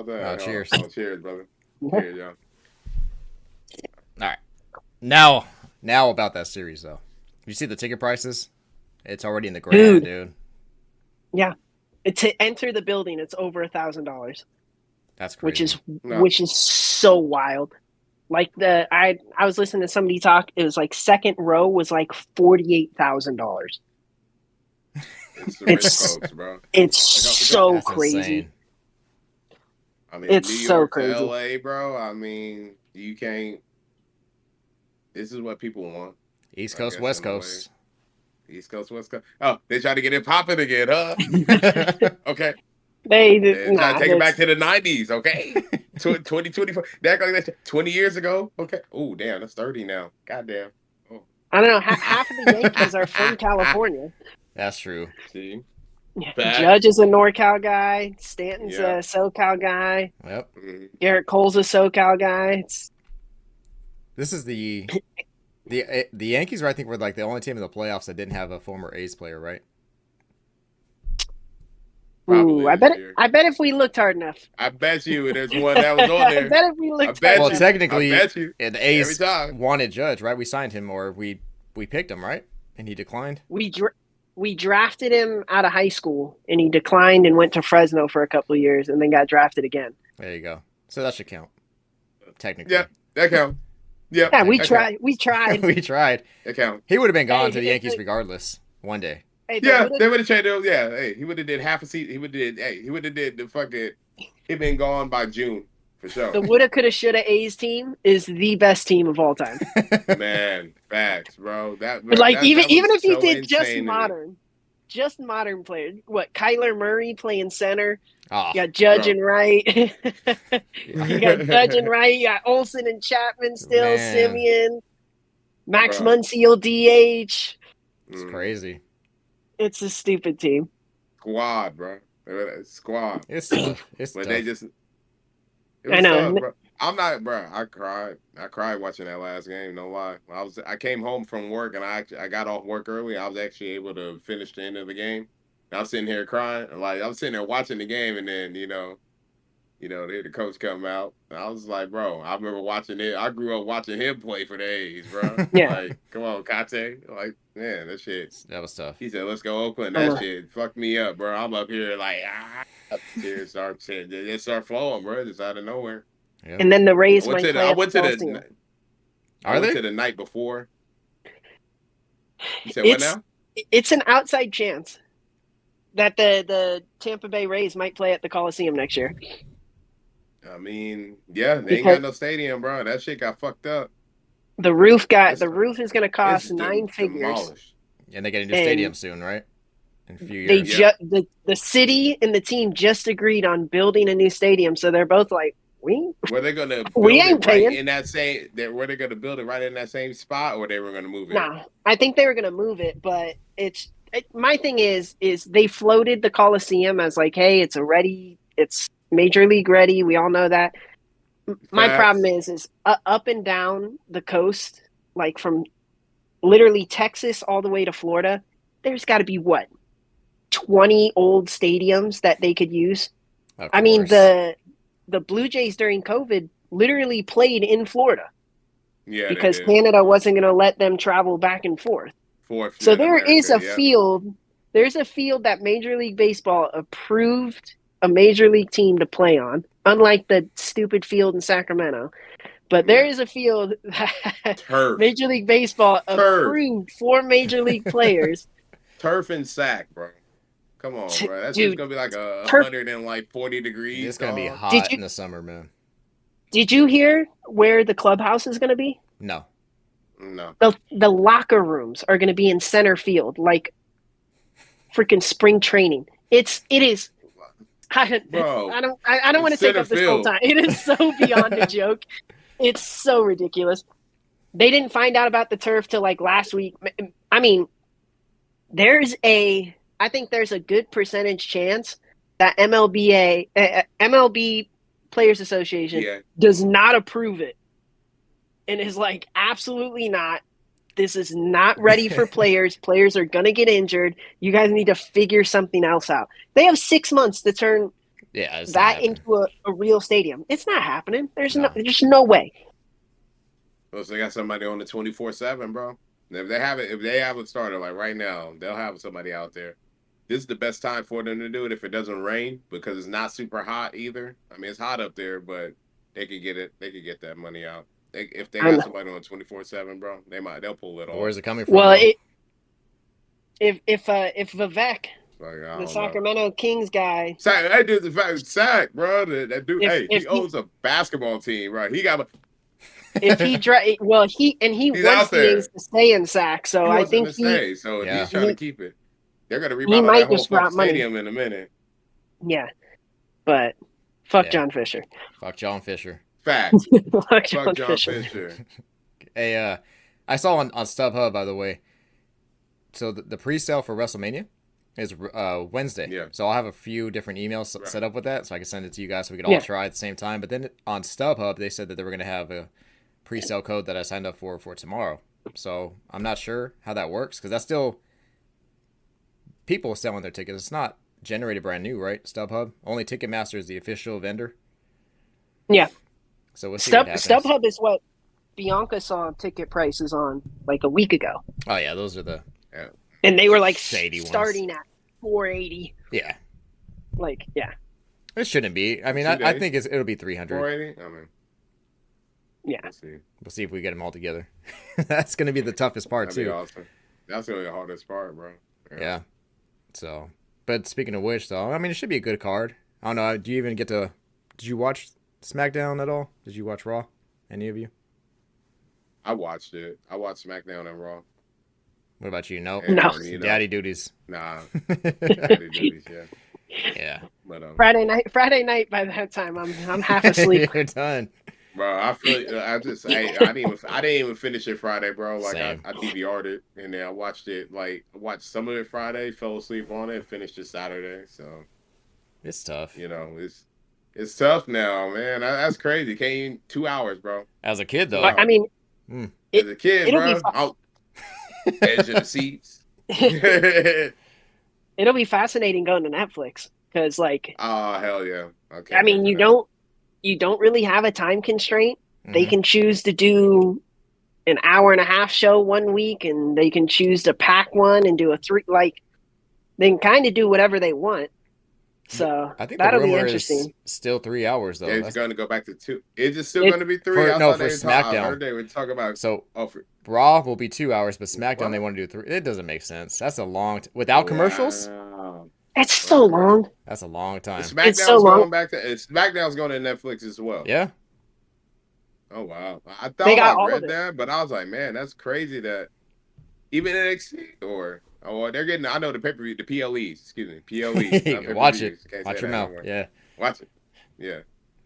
about that? Oh, cheers. Oh, cheers, brother. Cheers, y'all. All right. Now about that series though. You see the ticket prices? It's already in the grand, dude. Yeah. To enter the building, it's over $1,000. That's crazy. Which is so wild. Like I was listening to somebody talk. It was like second row was like $48,000. It's the rich folks, bro. It's so That's crazy. Insane. I mean, It's New so York crazy. to LA, bro. I mean, you can't. This is what people want. East Coast, West Coast. East Coast, West Coast. Oh, they try to get it popping again, huh? Okay. They try to take it back to the 90s, okay? 2024. That like that 20 years ago. Okay. Oh, damn, that's 30 now. Goddamn. Oh. I don't know. Half of the Yankees are from California. That's true. See? Judge is a NorCal guy. Stanton's a SoCal guy. Yep. Garrett Cole's a SoCal guy. This is the Yankees, I think, were like the only team in the playoffs that didn't have a former A's player, right? Probably Ooh, I bet if we looked hard enough. I bet you there's one that was on there. I bet if we looked hard Well, enough. technically, I bet you. the A's wanted Judge, right? We signed him, or we picked him, right? And he declined. We drafted him out of high school, and he declined and went to Fresno for a couple of years, and then got drafted again. There you go. So that should count, technically. Yeah, that counts. Yep, yeah, we tried. We tried. We tried. That counts. He would have been gone to the Yankees regardless one day. Hey, they would have traded him. Yeah, hey, he would have did half a season. He would have did the fucking. He'd been gone by June for sure. The woulda, coulda, shoulda A's team is the best team of all time. Man, facts, bro. Even if you so did just modern players. What, Kyler Murray playing center? Oh, you got Judge and Wright. You got Judge and Wright. You got Olsen and Chapman still. Man. Simeon, Max Muncy, DH. It's crazy. It's a stupid team. Squad, bro. Squad. It's tough. But they just. I know. Tough, bro. I'm not, bro. I cried watching that last game. No lie. I came home from work and I got off work early. I was actually able to finish the end of the game. And I was sitting here crying. Like I was sitting there watching the game, and then the coach come out. And I was like, bro, I remember watching it. I grew up watching him play for the A's, bro. Yeah. Like, come on, Kate. Like, man, that shit. That was tough. He said, let's go Oakland. That shit fucked me up, bro. I'm up here like, tears start flowing, bro. Just out of nowhere. Yeah. And then the Rays I went to the night before. You said what now? It's an outside chance that the Tampa Bay Rays might play at the Coliseum next year. I mean, yeah, they ain't got no stadium, bro. That shit got fucked up. The roof is going to cost 9 figures. Demolished. And they get a new stadium soon, right? In a few years. The city and the team just agreed on building a new stadium, so they're both like, were they gonna build we ain't it paying. Right in that same? Were they gonna build it right in that same spot, or they were gonna move it? Nah, I think they were gonna move it, but my thing is they floated the Coliseum as like, hey, it's Major League ready. We all know that. My problem is up and down the coast, like from literally Texas all the way to Florida. There's got to be 20 old stadiums that they could use. I mean, the Blue Jays during COVID literally played in Florida. Yeah, because Canada wasn't going to let them travel back and forth. So there is a field. There's a field that Major League Baseball approved a major league team to play on, unlike the stupid field in Sacramento. But there is a field that Major League Baseball approved for major league players. Turf and sack, bro. Come on, bro. That's just gonna be like 140 degrees. It's gonna be hot in the summer, man. Did you hear where the clubhouse is gonna be? No. The locker rooms are gonna be in center field, like freaking spring training. It is. I don't want to take up this whole time. It is so beyond a joke. It's so ridiculous. They didn't find out about the turf till like last week. I mean, I think there's a good percentage chance that MLB Players Association does not approve it and is like, absolutely not. This is not ready for players. Players are going to get injured. You guys need to figure something else out. They have 6 months to turn Yeah, it's not that happening. into a real stadium. It's not happening. There's No. there's no way. Well, so they got somebody on the 24/7, bro. And if they have a starter like right now, they'll have somebody out there. This is the best time for them to do it if it doesn't rain because it's not super hot either. I mean, it's hot up there, but they could get it. They could get that money out. If they got And somebody on 24/7, bro, they'll pull it But off. where's it coming from, well, though? if Vivek, Like I the don't know. Sacramento Kings guy, Sack, that dude's a fact sack, bro. That dude, hey, if he owns a basketball team, right? He got if he he he's wants out the A's there. to stay in Sac, so He I wants them think to stay. So if Yeah. he's trying to keep it, they're gonna he remodel that might whole just fucking drop money. stadium in a minute. Yeah, but fuck Yeah. John Fisher. Fuck John Fisher. Facts. Fuck Fuck John John Fisher. Fisher. Hey, I saw on StubHub, by the way. So the pre-sale for WrestleMania is Wednesday. Yeah. So I'll have a few different emails Right. set up with that, so I can send it to you guys so we can all Yeah. try at the same time. But then on StubHub, they said that they were going to have a pre-sale code that I signed up for tomorrow. So I'm not sure how that works because that's still people selling their tickets. It's not generated brand new, right? StubHub. Only Ticketmaster is the official vendor. Yeah. So we'll see what happens. StubHub is what Bianca saw ticket prices on like a week ago, Oh yeah, those are the and they were like shady ones. starting at $480. Yeah. Like, yeah, It shouldn't be. I mean, I think it'll be 300. 480. I mean, yeah. let's see. We'll see if we get them all together. That's going to be the toughest part That'd be too. awesome. That's really the hardest part, bro. Yeah. So, but speaking of which, though, I mean, it should be a good card. I don't know. Do you even get to? Did you watch SmackDown at all? Did you watch Raw? Any of you? I watched it. I watched SmackDown and Raw. What about you? Nope. And, No. you know, Daddy duties. Nah. Daddy duties, yeah. Yeah. But Friday night. By that time, I'm half asleep. You're done. bro, I feel I didn't even finish it Friday, bro. Like Same. I DVR'd it and then I watched it. Like I watched some of it Friday, fell asleep on it, finished it Saturday. So It's tough. you know it's tough now, man. That's crazy. Can't even 2 hours, bro. As a kid, though. I mean, As a kid, it'll bro, be fun. out edge of the seats. It'll be fascinating going to Netflix because, like, Oh hell yeah. Okay. I mean, you don't really have a time constraint. They Mhm. can choose to do an hour and a half show one week, and they can choose to pack one and do a three. Like, they can kind of do whatever they want. So I think the that'll be rumor interesting. is still 3 hours, though. Yeah, it's That's- going to go back to 2. Is it still It- going to be 3? for- I no, thought for I SmackDown. heard they would talk about. So Oh, Raw will be 2 hours, but SmackDown What? they want to do 3. It doesn't make sense. That's a long without commercials. Wow. It's so long. That's a long time. SmackDown's so long. going back to SmackDown's going to Netflix as well. Yeah. Oh wow. I They thought got I all of read it. that, but I was like, man, that's crazy that even NXT they're getting. I know the pay-per-view, the PLEs. Excuse me, PLEs. Watch it. Can't Watch say your that mouth. anymore. Yeah. Watch it. Yeah.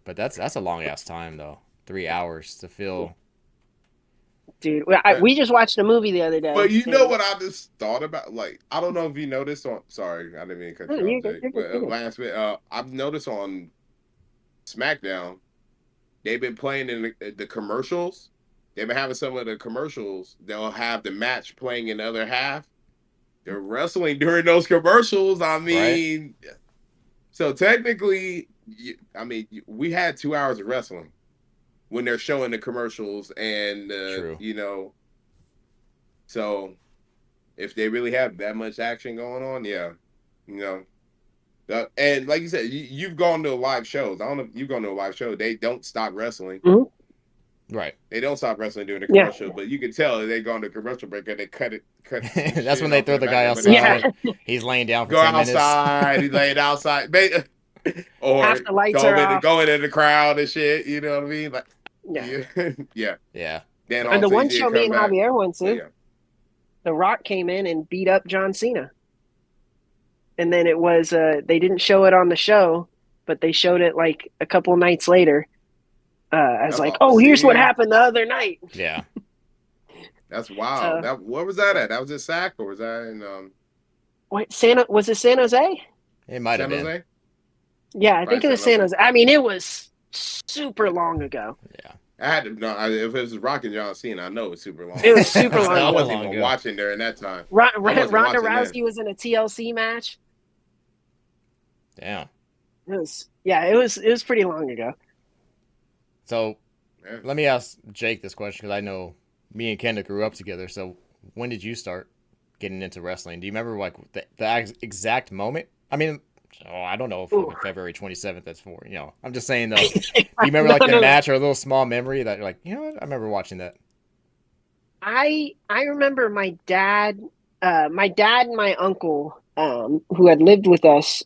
But that's a long ass time though. 3 hours to fill. Dude, we just watched a movie the other day. But you know and- what I just thought about? Like, I don't know if you noticed on. Sorry, I didn't mean to cut No, you you're off, good, Jake. you're good, But you're good. last bit, I've noticed on SmackDown, they've been playing in the commercials. They've been having some of the commercials. They'll have the match playing in the other half. They're wrestling during those commercials. I mean, so technically, we had 2 hours of wrestling when they're showing the commercials, and True. you know, so if they really have that much action going on, yeah, you know. And like you said, you've gone to live shows. I don't know if you've gone to a live show. They don't stop wrestling. Right. They don't stop wrestling during the Yeah. commercial, but you can tell they go on the commercial break and they cut it. That's when they throw the guy outside. He's laying down for Go 10 minutes. outside. He's laying outside. Or Half the lights are off. going in the crowd and shit. You know what I mean? Like, Yeah. yeah. Yeah. Then And the also one you see it show me come and back. Javier went So, to, yeah. The Rock came in and beat up John Cena. And then it was they didn't show it on the show, but they showed it like a couple nights later. As That's like, all oh, here's what Cena. happened the other night. Yeah. That's wild. So- Where was that at? That was in Sac, or was that in Wait, was it San Jose? It might have San been. Jose? Yeah, I think Right, it was San San Jose. I mean, it was super long ago. Yeah. I had to know if it was Rock and John Cena. I know it's super long. It was super That's long I how ago. wasn't long even ago. watching during that time. Ronda watching Rousey then. was in a TLC match. Damn. It was pretty long ago. So Yeah. let me ask Jake this question because I know me and Kendra grew up together. So when did you start getting into wrestling? Do you remember like the exact moment? I mean, I don't know if Ooh. February 27th that's for. I'm just saying though. Do you remember No, like the no, no. match or a little small memory that you're like, you know what? I remember watching that. I remember my dad and my uncle, who had lived with us,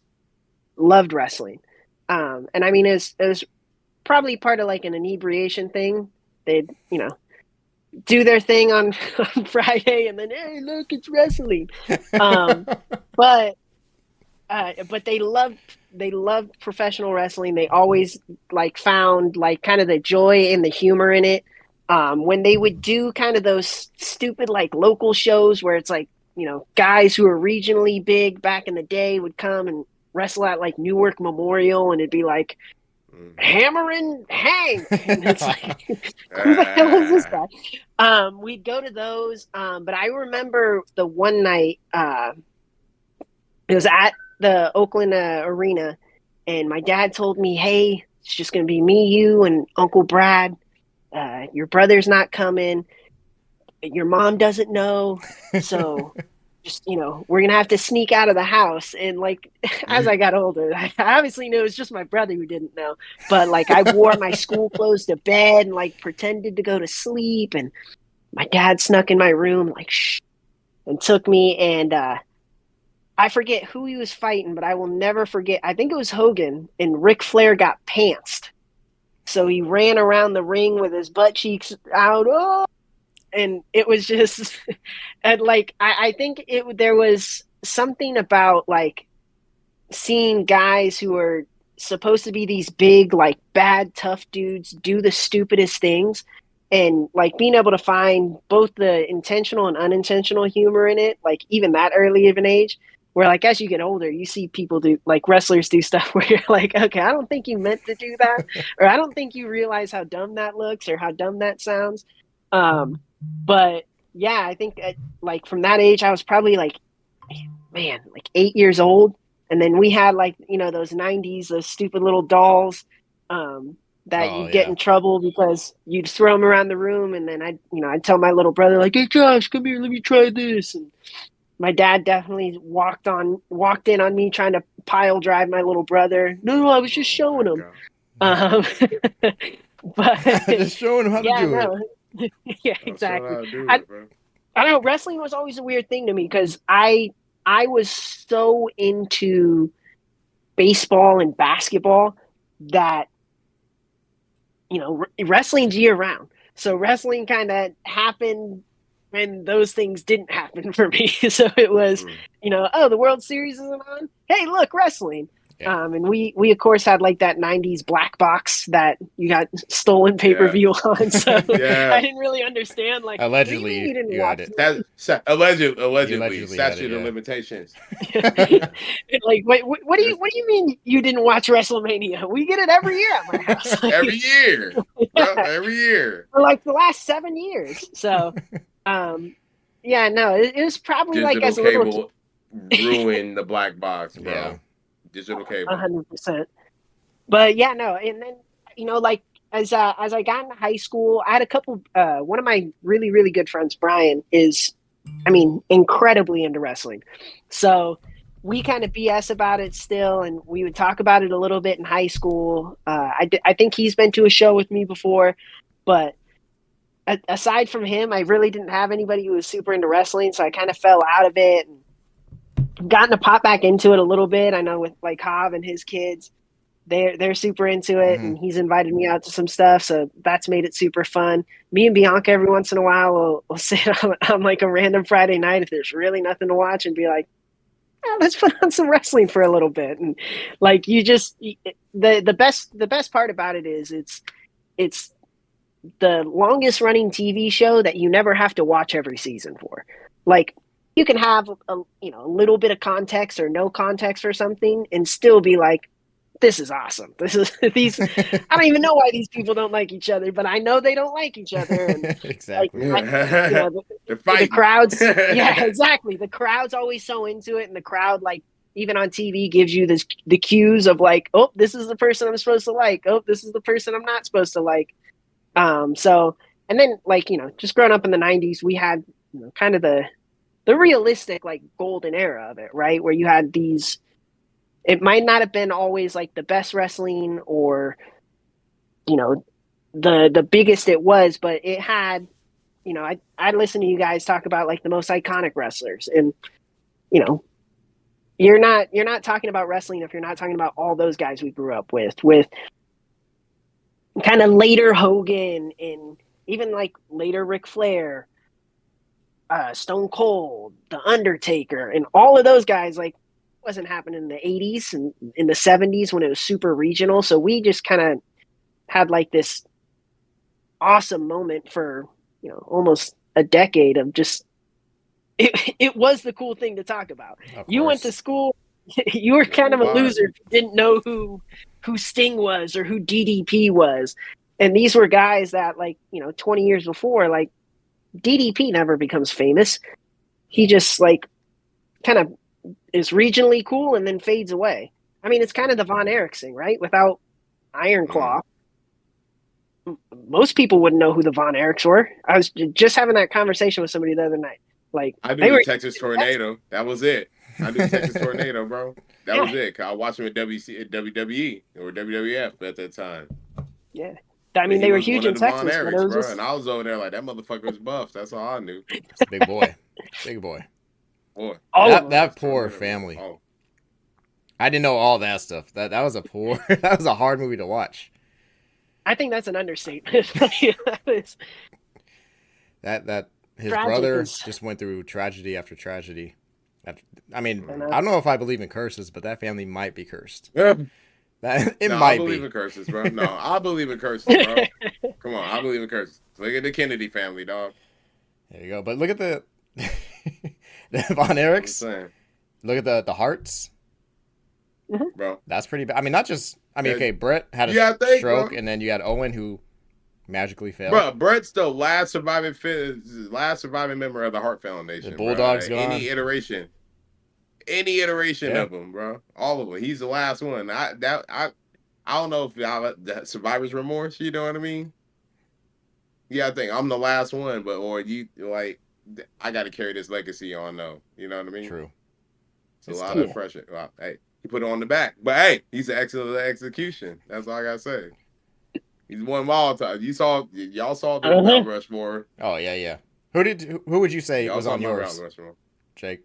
loved wrestling. And I mean, it was probably part of like an inebriation thing. They'd, do their thing on, on Friday, and then, hey, look, it's wrestling. Um, but but they loved professional wrestling. They always like found like kind of the joy and the humor in it. When they would do kind of those stupid like local shows where it's like, guys who are regionally big back in the day would come and wrestle at like Newark Memorial, and it'd be like Mhm. Hammer and Hank, and it's like, who the hell is this guy? We'd go to those, but I remember the one night, it was at the Oakland arena, and my dad told me, "Hey, it's just going to be me, you, and Uncle Brad. Your brother's not coming. Your mom doesn't know, so just we're gonna have to sneak out of the house." And like, as I got older, I obviously knew it was just my brother who didn't know. But like, I wore my school clothes to bed and like pretended to go to sleep, and my dad snuck in my room like shh and took me, and I forget who he was fighting, but I will never forget. I think it was Hogan, and Ric Flair got pantsed. So he ran around the ring with his butt cheeks out. Oh, and it was just, and like, I think there was something about like seeing guys who are supposed to be these big, like bad, tough dudes do the stupidest things, and like being able to find both the intentional and unintentional humor in it, like even that early of an age. Where like as you get older, you see people do like wrestlers do stuff where you're like, okay, I don't think you meant to do that, or I don't think you realize how dumb that looks or how dumb that sounds. But yeah, I think like from that age, I was probably like, man, like 8 years old. And then we had like, those 90s, those stupid little dolls, that Oh you'd get yeah. in trouble because you'd throw them around the room. And then I'd tell my little brother, like, hey, Josh, come here, let me try this. And my dad definitely walked in on me trying to pile drive my little brother. No, no, I was just Oh my showing him. god. Um, but Just showing him how to yeah, do it. no, yeah, I'll show exactly. how to do I, it, bro. I don't know. Wrestling was always a weird thing to me because I was so into baseball and basketball that wrestling's year round. So wrestling kind of happened when those things didn't happen for me. So it was, Mm. oh, the World Series isn't on. Hey, look, wrestling. Yeah. And we of course had like that '90s black box that you got stolen pay per Yeah. view on. So Yeah. I didn't really understand. Like, what do you mean Allegedly, you didn't you had watch it. You Allegedly, allegedly had it. statute of Yeah. limitations. Like, wait, what do you It's what do you mean you didn't watch WrestleMania? We get it every year at my house. every year, bro. Yeah, Every year. for like the last 7 years. So, um, yeah, no, it was probably like Digital as a little cable ruined the black box, Yeah. bro. Digital cable. 100%. But yeah, no, and then like as I got into high school, I had a couple. One of my really really good friends, Brian, is, I mean, incredibly into wrestling. So we kind of BS about it still, and we would talk about it a little bit in high school. I think he's been to a show with me before, but aside from him, I really didn't have anybody who was super into wrestling, so I kind of fell out of it and gotten to pop back into it a little bit. I know with like Hav and his kids, they're super into it, Hmm. and he's invited me out to some stuff, so that's made it super fun. Me and Bianca every once in a while will sit on like a random Friday night if there's really nothing to watch and be like, let's put on some wrestling for a little bit. And like, you just the best part about it is it's the longest running TV show that you never have to watch every season for. Like, you can have a little bit of context or no context for something and still be like, this is awesome. This is these. I don't even know why these people don't like each other, but I know they don't like each other, and like Exactly. you know, They're the fighting. crowds. Yeah, exactly. The crowd's always so into it, and the crowd like even on TV gives you the cues of like, oh, this is the person I'm supposed to like. Oh, this is the person I'm not supposed to like. So and then like, just growing up in the 90s, we had kind of the realistic like golden era of it, right? Where you had these, it might not have been always like the best wrestling or the biggest it was, but it had, I listen to you guys talk about like the most iconic wrestlers, and you know you're not talking about wrestling if you're not talking about all those guys we grew up with kind of later Hogan, and even like later Ric Flair, Stone Cold, The Undertaker, and all of those guys. Like, wasn't happening in the 80s and in the 70s when it was super regional. So we just kind of had like this awesome moment for almost a decade of just it was the cool thing to talk about. You went to school, you were kind of a loser if you didn't know who Sting was or who DDP was. And these were guys that, like, 20 years before, like, DDP never becomes famous. He just like kind of is regionally cool and then fades away. I mean, it's kind of the Von Erichs thing, right? Without Iron Claw, most people wouldn't know who the Von Erichs were. I was just having that conversation with somebody the other night. Like, I knew the Texas Tornado. That was it. I knew Texas Tornado, bro. That was it. I watched him at WWE or WWF at that time. Yeah. I mean, they were huge in Texas. Von Erichs, bro. And I was over there like, that motherfucker was buff. That's all I knew. It's a big boy. Big boy. Boy. That poor family. Oh. I didn't know all that stuff. That was that was a hard movie to watch. I think that's an understatement. that his brother just went through tragedy after tragedy. I mean, I don't know if I believe in curses, but that family might be cursed. Might be. I believe in curses, bro. No, I believe in curses, bro. Come on, I believe in curses. Look at the Kennedy family, dog. There you go. But look at the Von Erichs. Look at the Hearts. Mm-hmm. Bro, that's pretty bad. I mean, not just. I mean, okay, Brett had a stroke, bro. And then you had Owen who magically failed. Bro, Brett's the last surviving member of the Heart Foundation. The Bulldogs gone. Any iteration of them, bro. All of them. He's the last one. I don't know if y'all that survivor's remorse. You know what I mean? Yeah, I think I'm the last one, but or you like I got to carry this legacy on though. You know what I mean? True. It's a lot of pressure. Well, hey, he put it on the back, but hey, he's an excellent execution. That's all I gotta say. He's won them all time. Y'all saw the Mount Rushmore. Oh yeah. Who would you say was on yours, Jake?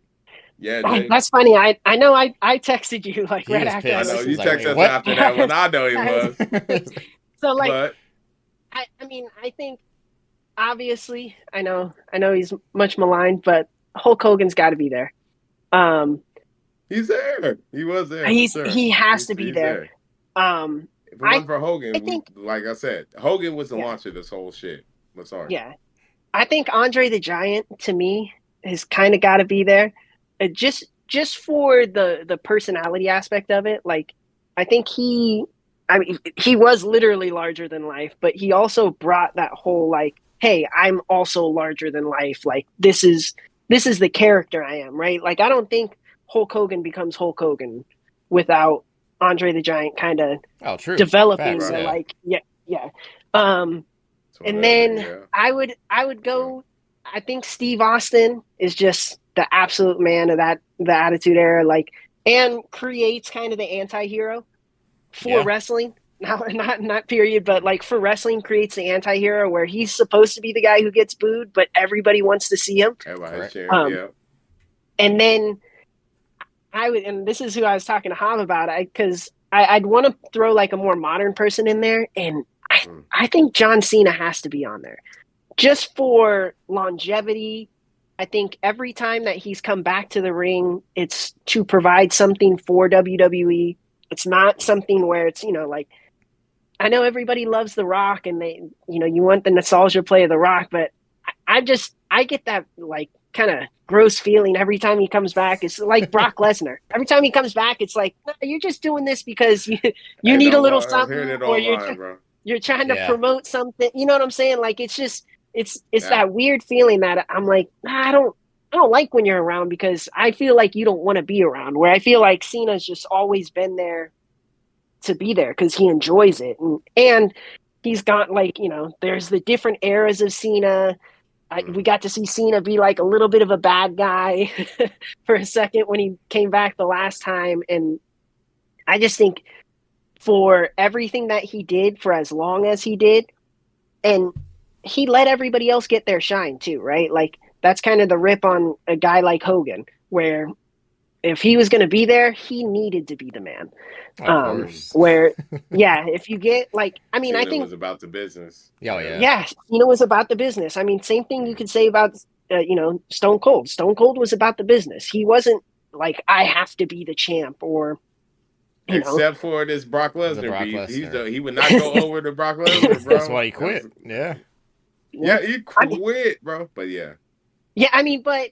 Yeah, Jake. That's funny. I know I texted you like right after. I know you texted us after that one. I know he was. So like, I mean, I think obviously I know he's much maligned, but Hulk Hogan's got to be there. He's there. He was there. He has to be there. If it wasn't for Hogan, like I said, Hogan was the launch of this whole shit. But sorry. Yeah. I think Andre the Giant, to me, has kind of got to be there. Just for the personality aspect of it. Like, I think he was literally larger than life, but he also brought that whole, like, hey, I'm also larger than life. Like, this is the character I am, right? Like, I don't think Hulk Hogan becomes Hulk Hogan without Andre the Giant kind of developing and then I would go. I think Steve Austin is just the absolute man of the Attitude Era, like, and creates kind of the anti-hero for wrestling. Not period, but like for wrestling, creates the anti-hero where he's supposed to be the guy who gets booed, but everybody wants to see him. And then and this is who I was talking to Ham about, because I'd want to throw like a more modern person in there, and I think John Cena has to be on there just for longevity. I think every time that he's come back to the ring, it's to provide something for WWE. It's not something where it's, like, I know everybody loves The Rock and they, you want the nostalgia play of The Rock, but I get that like kind of gross feeling every time he comes back. It's like Brock Lesnar. Every time he comes back, it's like, no, you're just doing this because you need a little something, or you're trying to promote something. You know what I'm saying? Like, it's just, it's that weird feeling that I'm like, I don't don't like when you're around because I feel like you don't want to be around. Where I feel like Cena's just always been there to be there because he enjoys it, and he's got like there's the different eras of Cena. We got to see Cena be like a little bit of a bad guy for a second when he came back the last time, and I just think for everything that he did for as long as he did, and he let everybody else get their shine too, right? Like that's kind of the rip on a guy like Hogan, where if he was going to be there, he needed to be the man. Of course. Where, yeah, if you get like, I mean, I Cena think was about the business. Oh, yeah. yeah, Cena was about the business. I mean, same thing you could say about Stone Cold. Stone Cold was about the business. He wasn't like I have to be the champ or Except for this Brock Lesnar Brock beef, Lesnar. he would not go over to Brock Lesnar, bro. That's why he quit. Yeah. Yeah, he quit, bro. But yeah. Yeah, I mean, but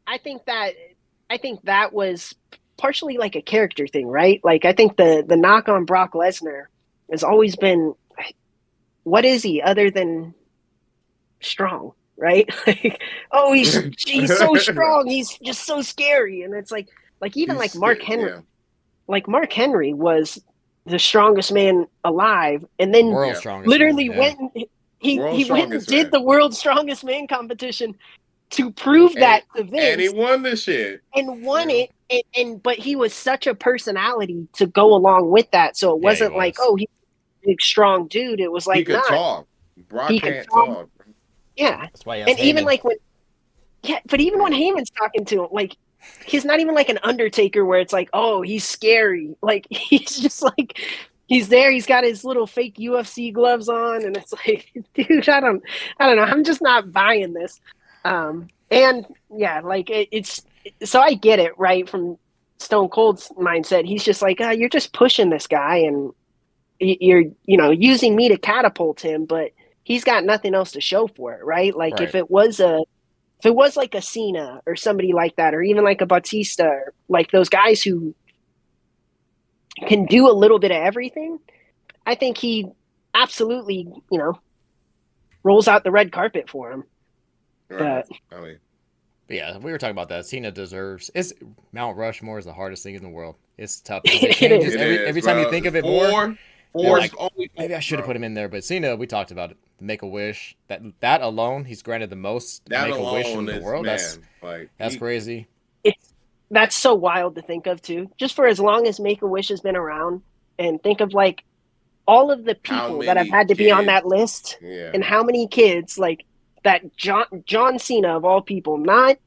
I think that was partially like a character thing, right? Like I think the knock on Brock Lesnar has always been, what is he other than strong, right? Like, oh, he's so strong, he's just so scary, and it's like even like Mark Henry, yeah. like Mark Henry was the strongest man alive, and then World's strongest literally man, went he went and did the world's strongest man competition to prove that to Vince, and he won the shit and won it. And but he was such a personality to go along with that, so it wasn't like, oh, he's a big strong dude. It was like he could talk. Brock he can't talk. Yeah, that's why he has and Heyman. even like when but even when Heyman's talking to him, like he's not even like an Undertaker where it's like, oh, he's scary. Like he's just like he's there. He's got his little fake UFC gloves on, and it's like, dude, I don't know. I'm just not buying this. And yeah, like it's so I get it, right, from Stone Cold's mindset. He's just like, you're just pushing this guy, and you're using me to catapult him, but he's got nothing else to show for it, right? Like if it was like a Cena or somebody like that, or even like a Batista, or like those guys who can do a little bit of everything, I think he absolutely, rolls out the red carpet for him. Right. But yeah, we were talking about that. Cena deserves. Mount Rushmore is the hardest thing in the world. It's tough. It changes is. every time you think of it more. Like, maybe I should have put him in there, but Cena, we talked about it. Make a Wish. That alone, he's granted the most Make a Wish in the world. That's crazy. That's so wild to think of too. Just for as long as Make a Wish has been around, and think of like all of the people that have had to be on that list, and how many kids like that. John Cena of all people, not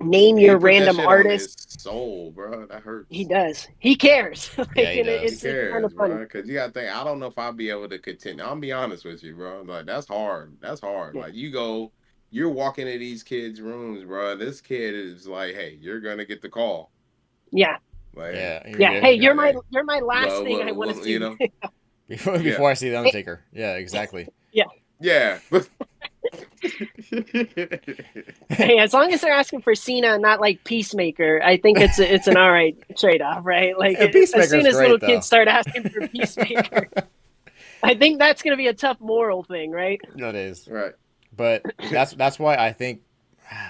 name your random artist. Soul, bro, that hurts. He does. He cares. Like, yeah, he does. He cares, kind of bro. Because you gotta think. I don't know if I'll be able to continue. I'll be honest with you, bro. Like that's hard. That's hard. Yeah. Like you're walking in these kids' rooms, bro. This kid is like, hey, you're gonna get the call. Yeah. Like, yeah. Hey, you're my last thing I want to see. Before I see the Undertaker. Yeah, exactly. Yeah. Yeah. Hey, as long as they're asking for Cena, not like Peacemaker, I think it's an all right trade off, right? Like as soon as little kids start asking for Peacemaker, I think that's going to be a tough moral thing, right? That is right. But that's why I think,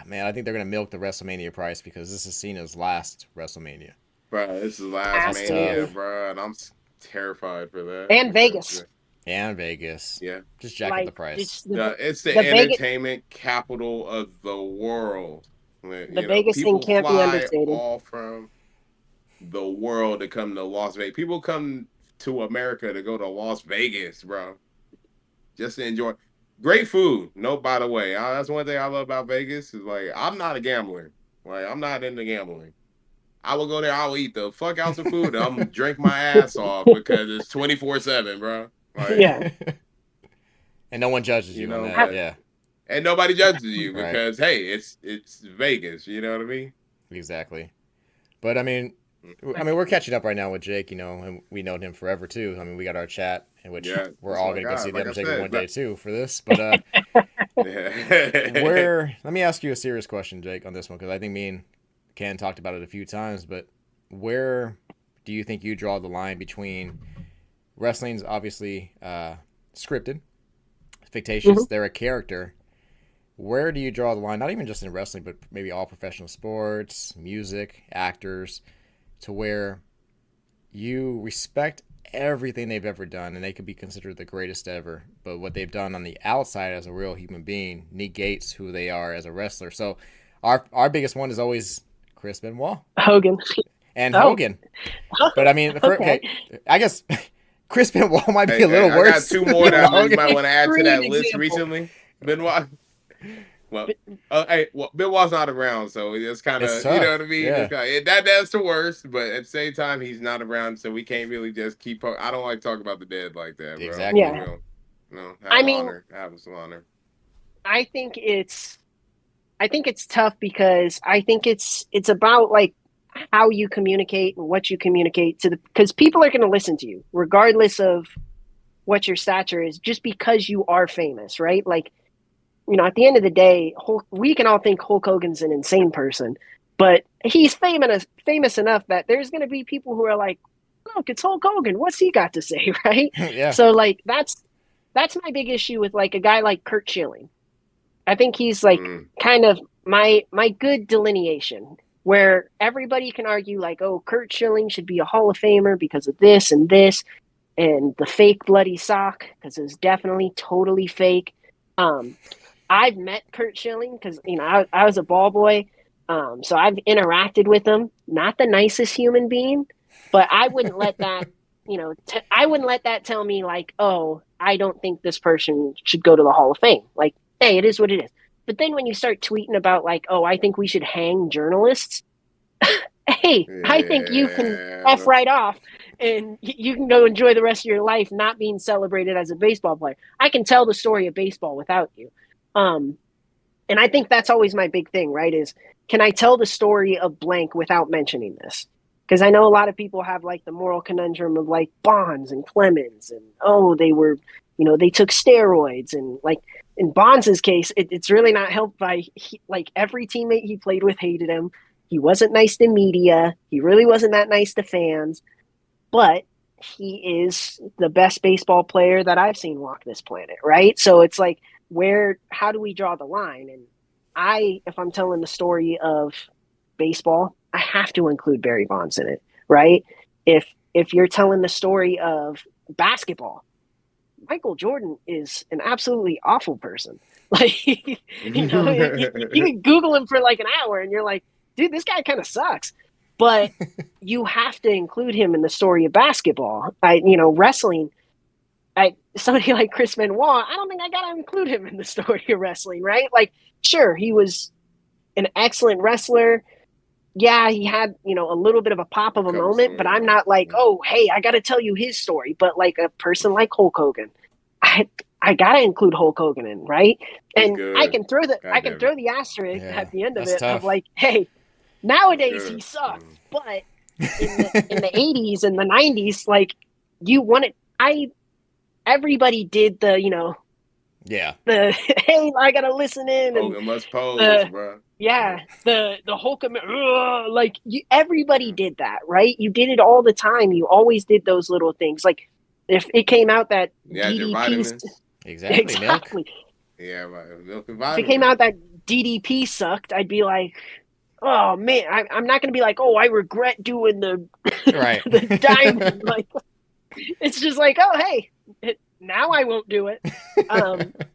man, I think they're going to milk the WrestleMania price because this is Cena's last WrestleMania. Bro, this is last Mania, bro, and I'm terrified for that. And Vegas. And Vegas. Yeah. Just jack up the price. It's the entertainment capital of the world. The Vegas thing can't be understated. All from the world to come to Las Vegas. People come to America to go to Las Vegas, bro. Just to enjoy. Great food. No, by the way. That's one thing I love about Vegas is like, I'm not a gambler. Like, I'm not into gambling. I will go there. I will eat the fuck out some food. And I'm going to drink my ass off because it's 24/7, bro. Like, yeah. And no one judges you on that. Yeah. And nobody judges you because, hey, it's Vegas. You know what I mean? Exactly. But, I mean, we're catching up right now with Jake, and we known him forever, too. I mean, we got our chat, in which we're all going to go see The Undertaker one day, too, for this. But let me ask you a serious question, Jake, on this one, because I think me and Ken talked about it a few times, but where do you think you draw the line between wrestling's obviously scripted, fictitious, they're a character. where do you draw the line? Not even just in wrestling, but maybe all professional sports, music, actors, to where you respect everything they've ever done and they could be considered the greatest ever, but what they've done on the outside as a real human being negates who they are as a wrestler. So our biggest one is always Chris Benoit Hogan. and Oh, Hogan. But I mean, okay. I guess Chris Benoit might be Hey, a little I got worse two more than that you Hogan. might want to add to Extreme that list example. recently. Benoit. Well, hey, well, Benoit's not around, so it's kind It's of, you know tough. what I mean. It's Yeah, kind of, that's the worst, but at the same time, he's not around, so we can't really just keep. I don't like talking about the dead like that, bro. For exactly. Yeah. real. No, I mean, have some honor. I think it's tough because I think it's about like how you communicate and what you communicate to the, because people are going to listen to you regardless of what your stature is, just because you are famous, right? Like, at the end of the day, we can all think Hulk Hogan's an insane person, but he's famous enough that there's going to be people who are like, look, it's Hulk Hogan. What's he got to say, right? Yeah. So like that's my big issue with like a guy like Kurt Schilling. I think he's like kind of my good delineation where everybody can argue like, oh, Kurt Schilling should be a Hall of Famer because of this and this and the fake bloody sock because it was definitely totally fake. I've met Kurt Schilling because I was a ball boy, so I've interacted with him. Not the nicest human being, but I wouldn't let that I wouldn't let that tell me like, oh, I don't think this person should go to the Hall of Fame. Like, hey, it is what it is. But then when you start tweeting about like, oh, I think we should hang journalists, hey, I think you can F Yeah, right off and you can go enjoy the rest of your life not being celebrated as a baseball player. I can tell the story of baseball without you. Um, and I think that's always my big thing, right? Is can I tell the story of blank without mentioning this? Because I know a lot of people have like the moral conundrum of like Bonds and Clemens and oh, they were, they took steroids and like in Bonds' case, it's really not helped by like every teammate he played with hated him. He wasn't nice to media. He really wasn't that nice to fans, but he is the best baseball player that I've seen walk this planet, right? So it's like, how do we draw the line? And if I'm telling the story of baseball, I have to include Barry Bonds in it, right? If you're telling the story of basketball, Michael Jordan is an absolutely awful person. Like, you can Google him for like an hour and you're like, dude, this guy kind of sucks. But you have to include him in the story of basketball. Wrestling, somebody like Chris Benoit, I don't think I got to include him in the story of wrestling, right? Like, sure, he was an excellent wrestler. Yeah, he had, a little bit of a pop of a couple moment, but stories. I'm not like, oh, hey, I got to tell you his story. But like a person like Hulk Hogan, I got to include Hulk Hogan in, right? He's And I good. can throw God damn it. the asterisk Yeah, at the end of that's it of tough. like, hey, He's nowadays he good. sucked, but in the 80s and the 90s, like you wanted, everybody did the Yeah. the hey, I gotta listen in and Hogan must pose, the bro. yeah, the Hulk, like everybody did that, right? You did it all the time. You always did those little things. Like if it came out that You had your DDP vitamins. Exactly. Milk. exactly, Yeah, right. Milk and if it came vitamins. out that DDP sucked, I'd be like, oh man, I'm not gonna be like, oh, I regret doing the Right. the diamond. Like it's just like, oh hey, now I won't do it.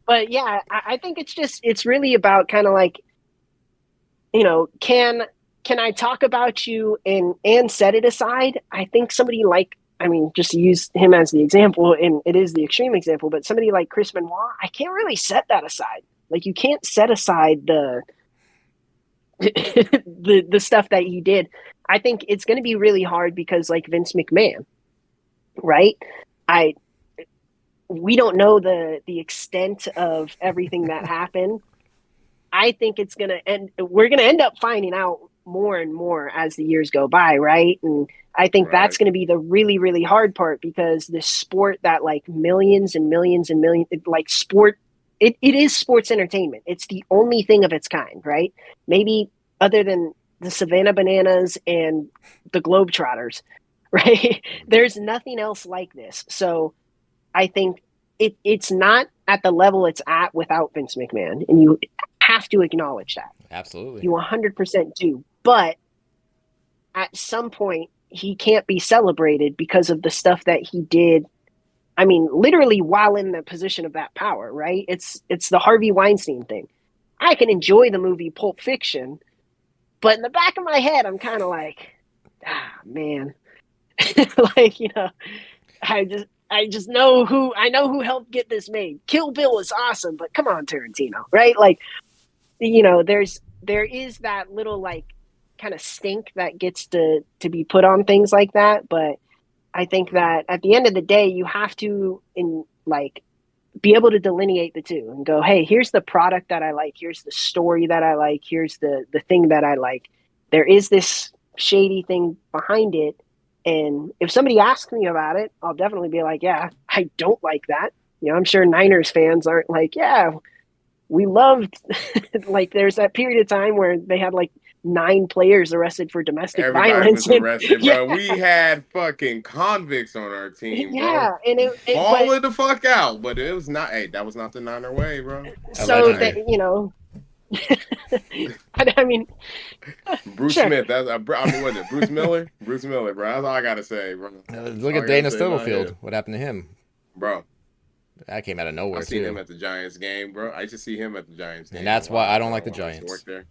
But yeah, I think it's really about kind of like, can I talk about you and set it aside? I think somebody like, I mean, just to use him as the example, and it is the extreme example, but somebody like Chris Benoit, I can't really set that aside. Like you can't set aside the the stuff that he did. I think it's going to be really hard because like Vince McMahon, right? I We don't know the extent of everything that happened. I think it's going to end, we're going to end up finding out more and more as the years go by, right? And I think that's Right. going to be the really, really hard part because this sport that like millions and millions and millions, like sport, it is sports entertainment. It's the only thing of its kind, right? Maybe other than the Savannah Bananas and the Globetrotters, right? There's nothing else like this. So I think it's not at the level it's at without Vince McMahon. And have to acknowledge that. Absolutely. You 100% do. But at some point, he can't be celebrated because of the stuff that he did. I mean, literally while in the position of that power, right? It's the Harvey Weinstein thing. I can enjoy the movie Pulp Fiction, but in the back of my head, I'm kind of like, man, like, you know, I just know who helped get this made. Kill Bill is awesome, but come on, Tarantino, right? Like, you know, there is that little like kind of stink that gets to be put on things like that, but I think that at the end of the day, you have to be able to delineate the two and go, hey, here's the product that I like, here's the story that I like, here's the thing that I like. There is this shady thing behind it. And if somebody asks me about it, I'll definitely be like, yeah, I don't like that. You know, I'm sure Niners fans aren't like, yeah, we loved like there's that period of time where they had like 9 players arrested for domestic Everybody violence. was And arrested, yeah, bro. We had fucking convicts on our team, bro. yeah, and but Balling the fuck out, but it was not. Hey, that was not the Niner way, bro. so that, Allegedly. Like, you know, I mean, Bruce sure. Smith. That's I mean, was it Bruce Miller? Bruce Miller, bro. That's all I gotta say, bro. Look All at I gotta Dana say about Stubblefield. him, What happened to him? bro. That came out of I nowhere seen him too. at the Giants game, bro. I used to see him at the Giants And game a that's why lot, I don't bro. like the When I used to work Giants. there.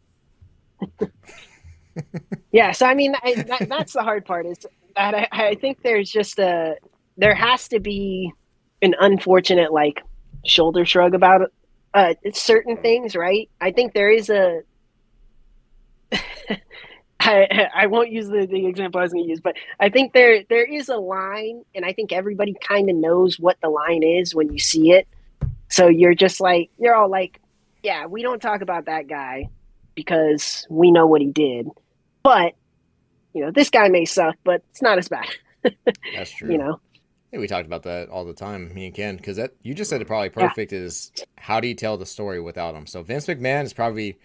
Yeah, so I mean, that's the hard part is that I think there has to be an unfortunate like shoulder shrug about certain Mm. things, right? I think there is a I won't use the example I was going to use, but I think there is a line, and I think everybody kind of knows what the line is when you see it. So you're all like, yeah, we don't talk about that guy because we know what he did, but you know, this guy may suck, but it's not as bad. That's You true. know, Yeah, we talked about that all the time, me and Ken, because that you just said it probably yeah, perfect is how do you tell the story without him? So Vince McMahon is probably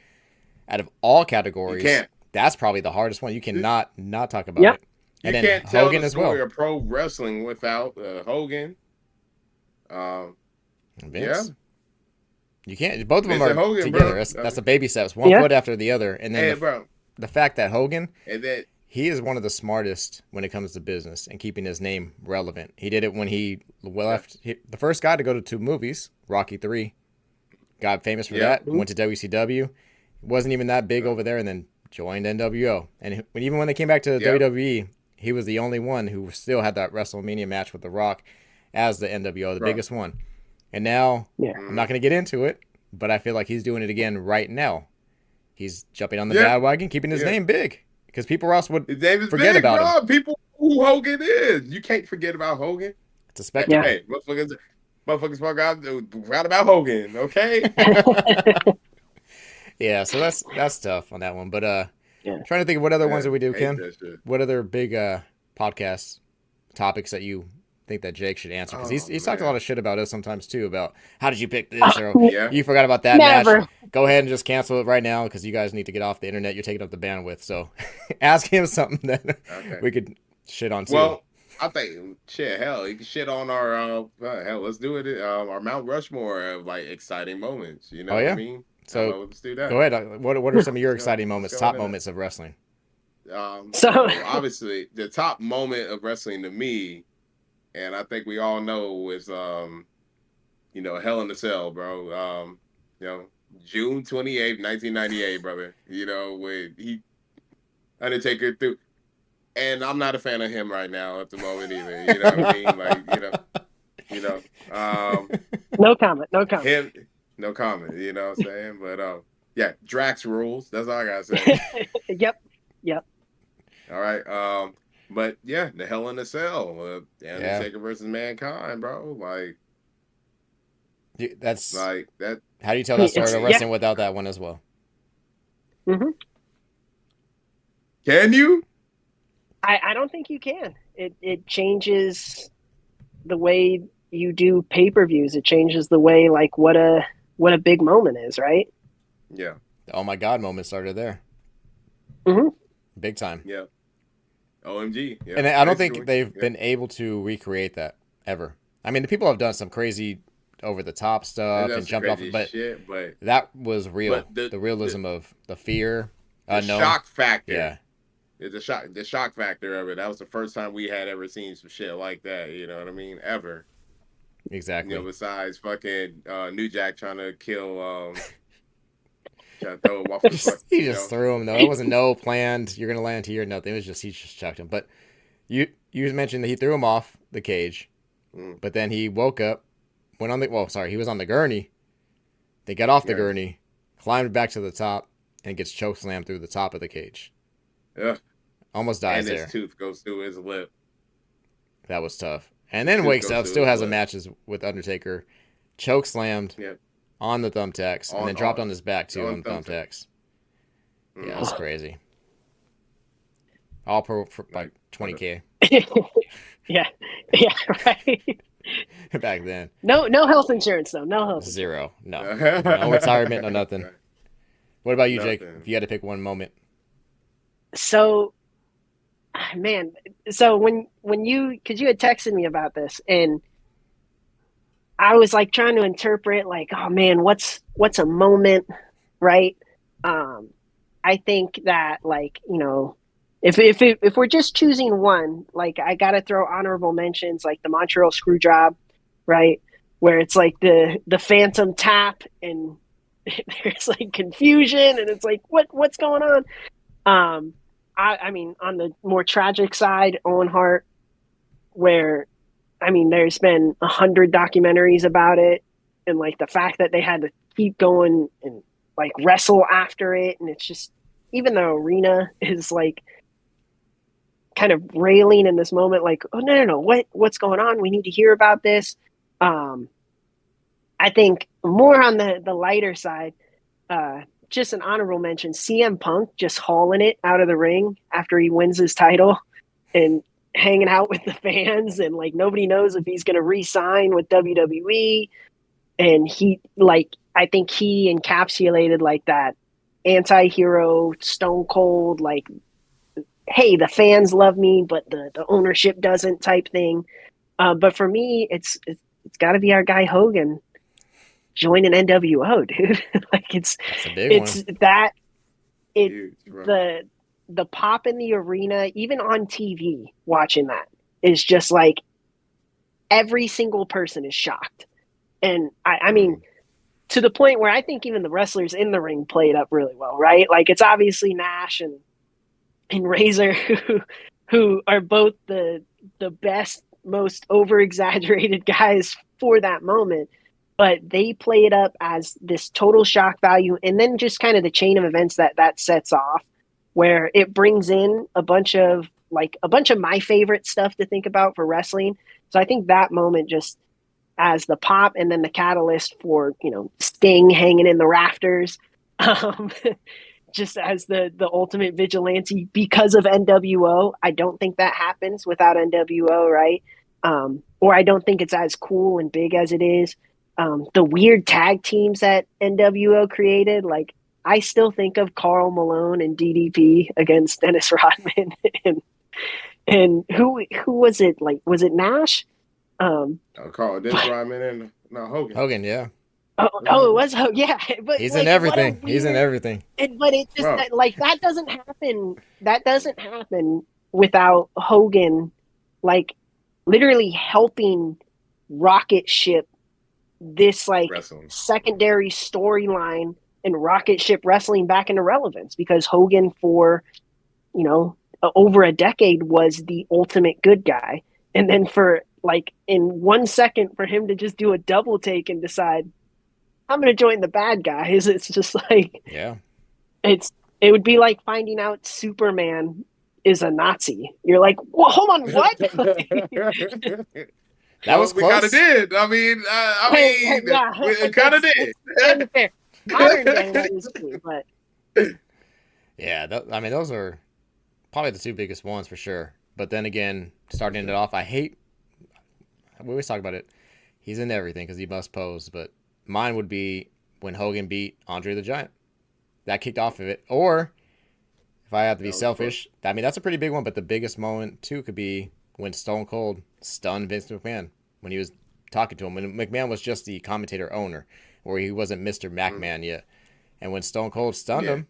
out of all You categories, can't. that's probably the hardest one. You cannot not talk about yeah, it. And You then can't tell the Hogan as story well. of pro wrestling without Hogan. Um, yeah, Vince. You can't. Both of them Vincent are Hogan, together. bro. That's a baby steps, one yeah, foot after the other, and then Hey, bro, the fact that Hogan, and then he is one of the smartest when it comes to business and keeping his name relevant. He did it when he yeah, left. The first guy to go to 2 movies, Rocky 3, got famous for yeah, that. Went to WCW, wasn't even that big uh, over there, and then joined NWO. And even when they came back to yep, WWE, he was the only one who still had that WrestleMania match with The Rock as the NWO, the bro. biggest one. And now yeah, I'm not Mm, going to get into it, but I feel like he's doing it again right now. He's jumping on the yeah, bandwagon, keeping his yeah. name big because people else would His name is forget big, about him. bro. People who Hogan is. You can't forget about Hogan. It's a Hey, yeah. spectacle. hey, motherfuckers forgot about Hogan. Okay. Yeah, so that's tough on that one. But Yeah. trying to think of what other ones that Man, we do, hate Ken. that shit. What other big podcast topics that you think that Jake should answer? Because Oh he's talked a lot man. of shit about us sometimes too. About how did you pick this, or Yeah. you forgot about that match. Never. Go ahead and just cancel it right now because you guys need to get off the internet. You're taking up the bandwidth. So ask him something that Okay. we could shit on too. Well, I think shit. Hell, you can shit on our hell. Let's do it. Our Mount Rushmore of like exciting moments. You Oh know what I yeah. mean? How So about let's do go that? ahead. What are some of your Let's go. exciting Let's moments, go top into that. moments of wrestling? So So obviously the top moment of wrestling to me, and I think we all know is Hell in a Cell, bro. You know, June 28th, 1998, brother. You know, when he Undertaker threw, and I'm not a fan of him right now at the moment either. You know what I mean? Like, you know, um, no comment. No comment. him, no comment. You know what I'm saying? But yeah, Drax rules. That's all I gotta say. Yep. Yep. All right. But yeah, the Hell in a Cell, Yeah, Undertaker versus Mankind, bro. that's Like that. how do you tell I that mean, I story it's of yeah. mean, wrestling without that one as well? hmm can you? I don't think you can. It changes the way you do pay-per-views. It changes the way like what a big moment is, right? Yeah. The oh my god moment started there, hmm big time. Yeah. OMG. And Yep. I don't think Basically. they've Yep. been able to recreate that ever. I mean, the people have done some crazy over the top And stuff and that's the jumped off. craziest But shit. that was real. But The realism of the fear, the unknown. shock factor. Yeah, The shock factor of it. That was the first time we had ever seen some shit like that. You know what I mean? Ever. exactly. Besides fucking New Jack trying to kill, trying to throw him off the fuck. He just threw him though. It wasn't no planned. You're gonna land here. Nothing. It was just he just chucked him. But you mentioned that he threw him off the cage, but then he woke up, went on the he was on the gurney. They got off the gurney, climbed back to the top, and gets choke slammed through the top of the cage. Yeah. Almost dies and his there. tooth goes through his lip. That was tough. And then wakes up, still has a matches with Undertaker, choke slammed on the thumbtacks, and then dropped on his back too on the thumbtacks. Yeah, that's crazy. All pro for like 20K. yeah, right. Back then. No health insurance though. No health. Zero. No. No retirement. No nothing. Right. What about you, Jake? If you had to pick one moment. So, man. So when you had texted me about this, and I was like trying to interpret, like, oh man, what's a moment, right? I think that, like, if we're just choosing one, like, I gotta throw honorable mentions, like the Montreal Screwjob, right, where it's like the phantom tap and there's like confusion and it's like what's going on. I mean, on the more tragic side, Owen Hart, where, I mean, there's been 100 documentaries about it, and like the fact that they had to keep going and like wrestle after it, and it's just, even the arena is like kind of railing in this moment, like, oh no, what's going on? We need to hear about this. I think more on the lighter side, just an honorable mention, CM Punk just hauling it out of the ring after he wins his title and hanging out with the fans, and like nobody knows if he's going to re-sign with WWE. And he, like, I think he encapsulated like that anti-hero, Stone Cold, like, hey, the fans love me, but the ownership doesn't type thing. But for me, it's got to be our guy Hogan joining NWO, dude. Like, it's a big one. That it Huge, the pop in the arena, even on TV, watching that is just like every single person is shocked. And I mean, to the point where I think even the wrestlers in the ring played up really well, right? Like, it's obviously Nash and Razor who are both the best, most over exaggerated guys for that moment, but they play it up as this total shock value, and then just kind of the chain of events that sets off, where it brings in a bunch of my favorite stuff to think about for wrestling. So I think that moment, just as the pop and then the catalyst for, Sting hanging in the rafters, just as the ultimate vigilante because of NWO. I don't think that happens without NWO, right? Or I don't think it's as cool and big as it is. The weird tag teams that NWO created, like, I still think of Karl Malone and DDP against Dennis Rodman, and who was it? Like, was it Nash? Carl, Dennis Rodman and Hogan. Hogan, yeah. Oh, it was Hogan, yeah. But he's like, in everything. Weird, he's in everything. But it just that doesn't happen. That doesn't happen without Hogan, like, literally helping rocket ship this like wrestling secondary storyline and rocket ship wrestling back into relevance, because Hogan, for over a decade, was the ultimate good guy, and then for like in 1 second for him to just do a double take and decide, I'm going to join the bad guys, it's just like, yeah, it would be like finding out Superman is a Nazi. You're like, well, hold on, what? That was we close. kind of did. I mean, yeah, we kind of did. Fair. Modern day, that is true, but yeah, I mean, those are probably the two biggest ones for sure. But then again, starting it off, we always talk about it. He's in everything because he must pose. But mine would be when Hogan beat Andre the Giant. That kicked off of it. Or if I have to be selfish, I mean, that's a pretty big one. But the biggest moment too could be when Stone Cold stunned Vince McMahon when he was talking to him. And McMahon was just the commentator owner, or he wasn't Mr. McMahon yet. And when Stone Cold stunned him,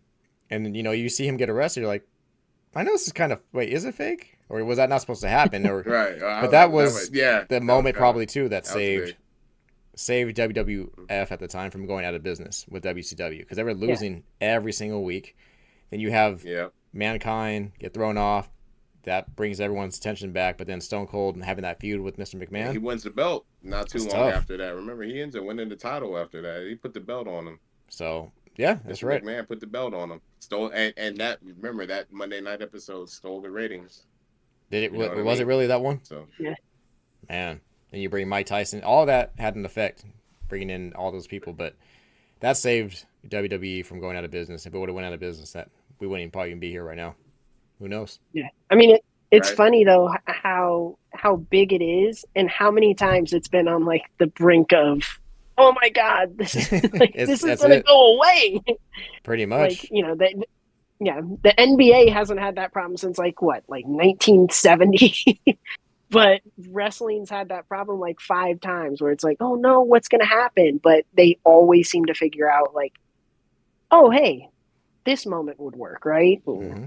and you see him get arrested, you're like, I know this is kind of is it fake, or was that not supposed to happen? Or right, but that was the moment probably too that saved WWF at the time from going out of business with WCW, because they were losing every single week. Then you have Mankind get thrown off. That brings everyone's attention back. But then Stone Cold and having that feud with Mr. McMahon. He wins the belt not too long after that. Remember, he ends up winning the title after that. He put the belt on him. So, yeah, that's right. McMahon put the belt on him. Stole and that, remember, that Monday night episode stole the ratings. Did it? Was it really that one? So yeah. Man. Then you bring Mike Tyson. All that had an effect, bringing in all those people. But that saved WWE from going out of business. If it would have went out of business, that we wouldn't probably even be here right now. Who knows? Yeah. I mean, it's funny, though, how big it is and how many times it's been on, like, the brink of, oh, my God, this is this is going to go away. Pretty much. Like, the NBA hasn't had that problem since, like, what, like 1970? But wrestling's had that problem like 5 times where it's like, oh no, what's going to happen? But they always seem to figure out like, oh, hey, this moment would work, right? Mm-hmm.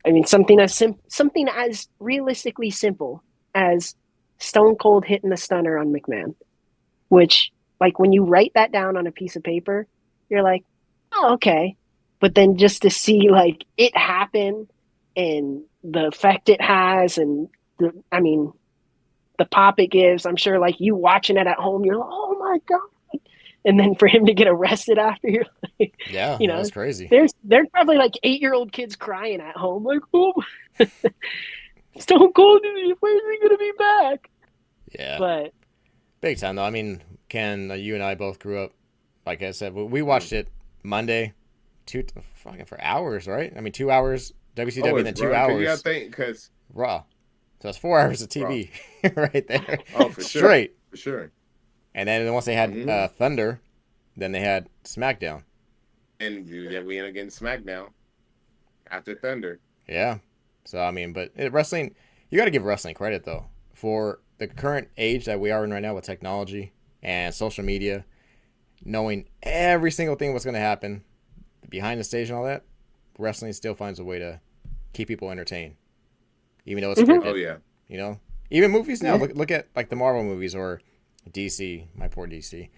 I mean, something as realistically simple as Stone Cold hitting the stunner on McMahon, which like when you write that down on a piece of paper, you're like, oh, okay. But then just to see like it happen and the effect it has and the pop it gives, I'm sure like you watching it at home, you're like, oh my God. And then for him to get arrested after, you're like, yeah, that's crazy. There's probably like 8-year-old kids crying at home, like, oh, Stone Cold, where's he going to be back? Yeah. But big time though. I mean, Ken, you and I both grew up, like I said, we watched it Monday, for hours, right? I mean, 2 hours WCW and then 2 hours. You gotta think, because Raw. So it's 4 hours of TV right there. Oh, for Straight. Sure. For sure. And then once they had Thunder, then they had SmackDown. And we ended up getting SmackDown after Thunder. Yeah. So, I mean, but wrestling, you got to give wrestling credit, though, for the current age that we are in right now with technology and social media, knowing every single thing what's going to happen behind the stage and all that, wrestling still finds a way to keep people entertained. Even though it's scripted. Oh, yeah. Even movies now. Look at like the Marvel movies or DC, my poor DC.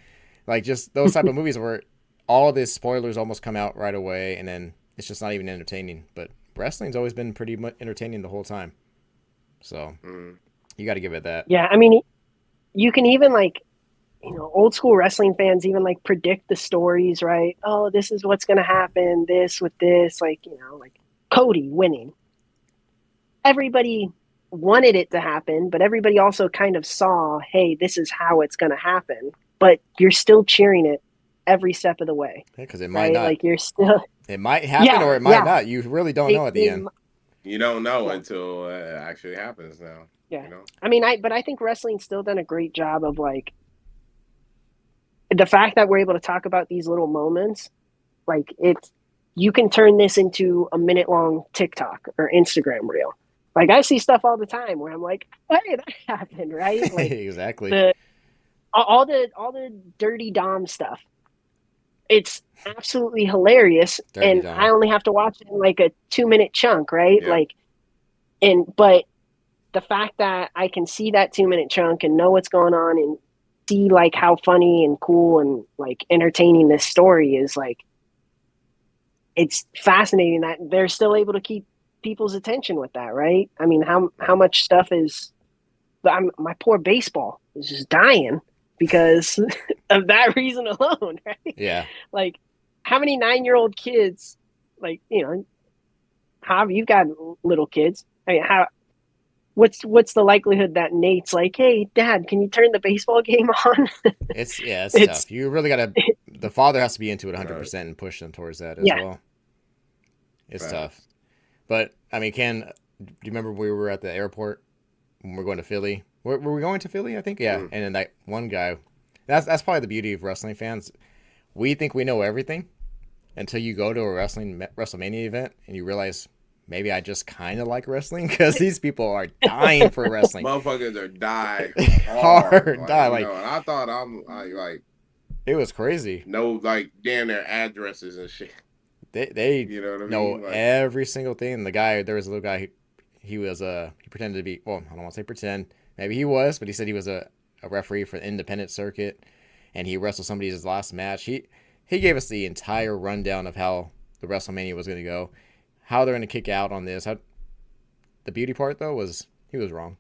Like just those type of movies where all these spoilers almost come out right away and then it's just not even entertaining. But wrestling's always been pretty much entertaining the whole time. So you got to give it that. Yeah, I mean, you can even like, old school wrestling fans even like predict the stories, right? Oh, this is what's going to happen. This with this, like, like Cody winning. Everybody wanted it to happen, but everybody also kind of saw, hey, this is how it's going to happen. But you're still cheering it every step of the way. Because it might not. Like you're still. It might happen or it might not. You really don't know at the end. You don't know until it actually happens now. Yeah. I mean, I think wrestling's still done a great job of like the fact that we're able to talk about these little moments. Like you can turn this into a minute-long TikTok or Instagram reel. Like I see stuff all the time where I'm like, hey, that happened, right? Like, exactly. All the Dirty Dom stuff. It's absolutely hilarious, and I only have to watch it in like a 2-minute chunk, right? Yeah. But the fact that I can see that 2-minute chunk and know what's going on and see like how funny and cool and like entertaining this story is, like, it's fascinating that they're still able to keep people's attention with that, right? I mean, how much stuff is my poor baseball is just dying because of that reason alone, right? Yeah. Like, how many 9-year-old kids, like, how you've got little kids? I mean, what's the likelihood that Nate's like, hey, Dad, can you turn the baseball game on? It's tough. You really got to. The father has to be into it 100% and push them towards that as well. It's tough. But, I mean, Ken, do you remember we were at the airport when we were going to Philly? Were we going to Philly, I think? Yeah. And then that one guy, that's probably the beauty of wrestling fans. We think we know everything until you go to a WrestleMania event and you realize maybe I just kind of like wrestling because these people are dying for wrestling. Motherfuckers are die Hard, hard. die. Like, you Like, know, and I thought like it was crazy. know, like, damn their addresses and shit. They You know what I know mean? Like, every single thing. The guy, there was a little guy, he was, he pretended to be, well, I don't want to say pretend. Maybe he was, but he said he was a referee for the independent circuit and he wrestled somebody his last match. He gave us the entire rundown of how the WrestleMania was going to go, how they're going to kick out on this. How, the beauty part, though, was he was wrong.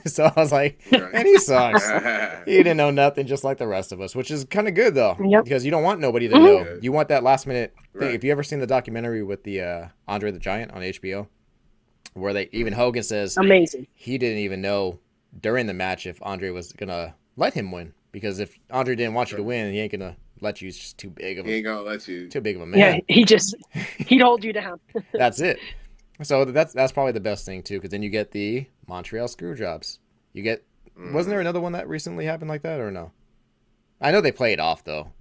So I was like, man, he sucks. He didn't know nothing, just like the rest of us, which is kind of good, though, Yep. because you don't want nobody to Mhm. know. Good. You want that last minute thing. Right. If you ever seen the documentary with the Andre the Giant on HBO, where they even Hogan says Amazing. he didn't even know during the match if Andre was gonna let him win, because if Andre didn't want you to win, he ain't gonna let you. He's just too big of He a ain't gonna let you. man. Yeah, he'd hold you down. That's it. So that's probably the best thing too, because then you get the Montreal Screwjobs. You get wasn't there another one that recently happened like that or no? I know they play it off though.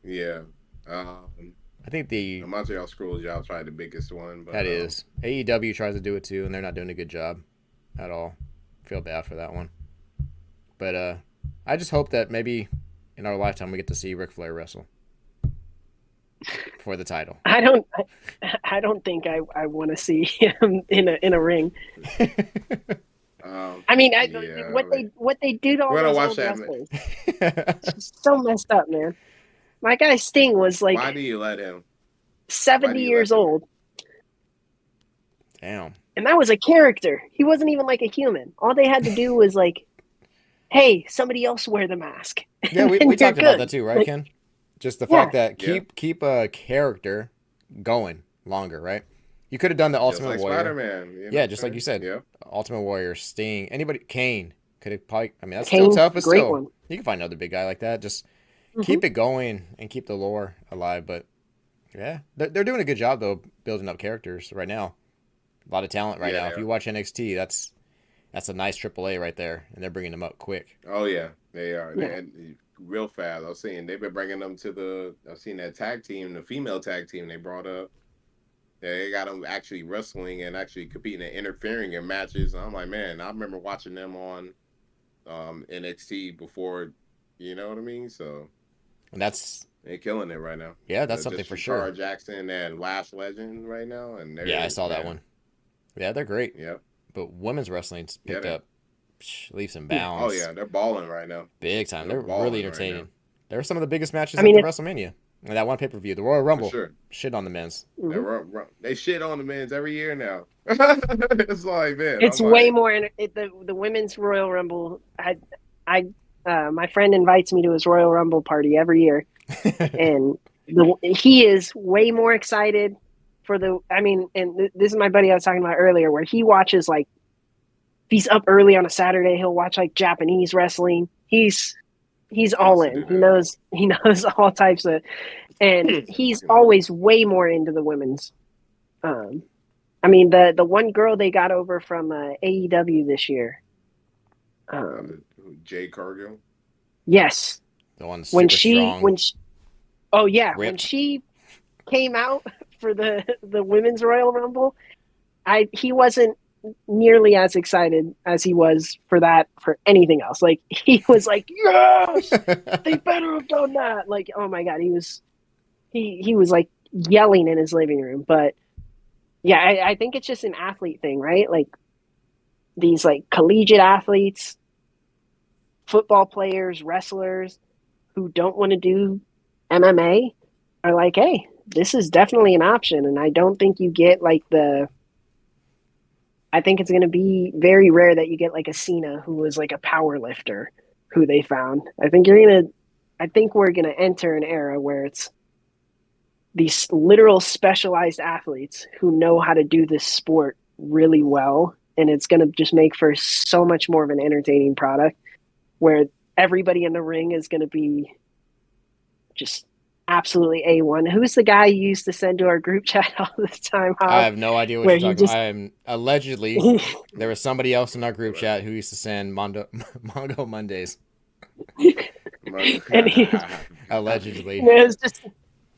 Yeah. I think The Montreal Screwjob's probably the biggest one. But, that is AEW tries to do it too, and they're not doing a good job at all. Feel bad for that one. But I just hope that maybe in our lifetime we get to see Ric Flair wrestle for the title. I don't think I want to see him in a ring. I mean, yeah, what they do to all we're gonna those watch old that. wrestlers, it's just so messed up, man. My guy Sting was like Why do you let him? 70 years old, Damn. and that was a character. He wasn't even like a human. All they had to do was like, hey, somebody else wear the mask. Yeah, we And talked you're about good. that too, right, Like, Ken? Just the Yeah. fact that keep a character going longer, right? You could have done the Just Ultimate like Warrior. Spider-Man. You know Yeah, what just I'm like you saying? said. Yeah. Ultimate Warrior, Sting, anybody, Kane could have probably. I mean, that's Kane, still tough, but great still, one. you can find another big guy like that. Just Mhm. keep it going and keep the lore alive. But yeah, they're doing a good job though, building up characters right now. A lot of talent right now. If you watch NXT, that's a nice AAA right there, and they're bringing them up quick. Oh yeah, they are. Yeah. And real fast. I was saying they've been bringing them to the. I've seen that tag team, the female tag team they brought up. They got them actually wrestling and actually competing and interfering in matches. And I'm like, man, I remember watching them on NXT before. You know what I mean? So And that's they're killing it right now. yeah, that's something Just for Shakara sure. Jackson and Lash Legend right now, and Yeah, I saw that one. Yeah, they're great. Yep. But women's wrestling's picked up leaps and Yeah. bounds. Oh yeah, they're balling right now. Big time. They're balling really right entertaining. now. They're some of the biggest matches I mean, at the WrestleMania. And that one pay per view, the Royal Rumble, For sure. shit on the men's. Mhm. They shit on the men's every year now. It's like, man, It's I'm way like, more. The women's Royal Rumble. My friend invites me to his Royal Rumble party every year, and he is way more excited for the. I mean, and this is my buddy I was talking about earlier, where he watches like, if he's up early on a Saturday, he'll watch like Japanese wrestling. He's all used to in. do He that. knows all types of, and he's always way more into the women's. I mean, the one girl they got over from AEW this year. Jay Cargill. Yes, The one when super strong. oh yeah, when Ripped. she came out for the women's Royal Rumble, he wasn't nearly as excited as he was for anything else. Like he was like, yes, they better have done that. Like, oh my god, he was like yelling in his living room. But yeah, I think it's just an athlete thing, right? Like these like collegiate athletes, football players, wrestlers who don't want to do MMA are like, hey, this is definitely an option. And I don't think you get like I think it's going to be very rare that you get like a Cena who was like a power lifter who they found. I think we're going to enter an era where it's these literal specialized athletes who know how to do this sport really well. And it's going to just make for so much more of an entertaining product where everybody in the ring is going to be just absolutely A1. Who's the guy you used to send to our group chat all the time, Hob? I have no idea what Where you're he talking just about. I am allegedly there was somebody else in our group chat who used to send Mongo Mondays. and he Allegedly. it was just